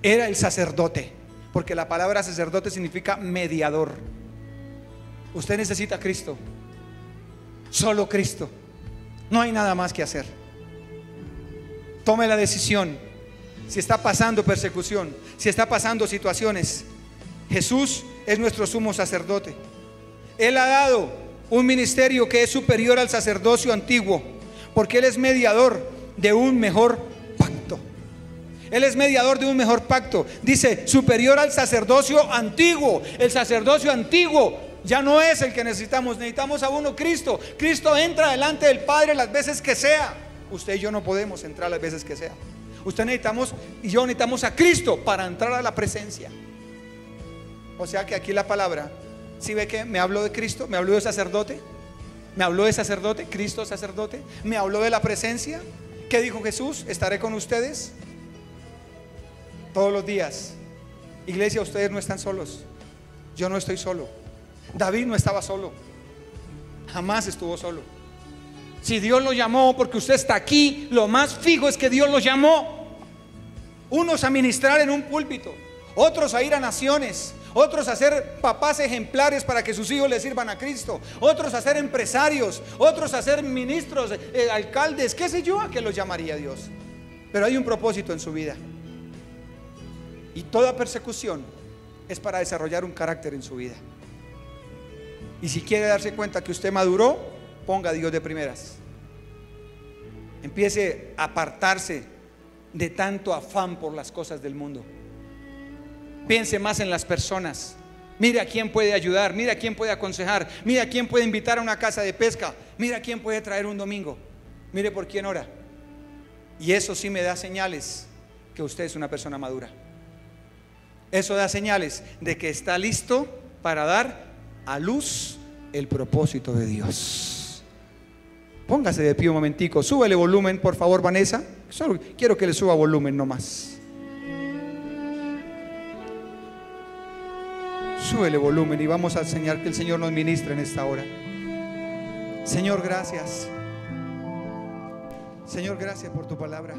era el sacerdote, porque la palabra sacerdote significa mediador. Usted necesita a Cristo, solo Cristo, no hay nada más que hacer. Tome la decisión. Si está pasando persecución, si está pasando situaciones, Jesús es nuestro sumo sacerdote. Él ha dado un ministerio que es superior al sacerdocio antiguo, porque Él es mediador de un mejor pacto. Él es mediador de un mejor pacto. Dice, superior al sacerdocio antiguo. El sacerdocio antiguo ya no es el que necesitamos. Necesitamos a uno, Cristo. Cristo entra delante del Padre las veces que sea. Usted y yo no podemos entrar las veces que sea. Usted necesitamos y yo necesitamos a Cristo para entrar a la presencia. O sea que aquí la palabra, si ve que me habló de Cristo, me habló de sacerdote, me habló de sacerdote, Cristo sacerdote, me habló de la presencia. ¿Qué dijo Jesús? Estaré con ustedes todos los días. Iglesia, ustedes no están solos. Yo no estoy solo. David no estaba solo, jamás estuvo solo. Si Dios lo llamó, porque usted está aquí, lo más fijo es que Dios lo llamó. Unos a ministrar en un púlpito, otros a ir a naciones, otros a ser papás ejemplares para que sus hijos les sirvan a Cristo, otros a ser empresarios, otros a ser ministros, alcaldes, qué sé yo a qué los llamaría Dios. Pero hay un propósito en su vida, y toda persecución es para desarrollar un carácter en su vida. Y si quiere darse cuenta que usted maduró, ponga a Dios de primeras. Empiece a apartarse de tanto afán por las cosas del mundo. Piense más en las personas. Mire a quién puede ayudar, mire a quién puede aconsejar, mire a quién puede invitar a una casa de pesca, mire a quién puede traer un domingo, mire por quién ora. Y eso sí me da señales que usted es una persona madura. Eso da señales de que está listo para dar a luz el propósito de Dios. Póngase de pie un momentico, súbele volumen por favor, Vanessa. Solo quiero que le suba volumen nomás. Súbele volumen y vamos a enseñar que el Señor nos ministre en esta hora. Señor, gracias. Señor, gracias por tu palabra.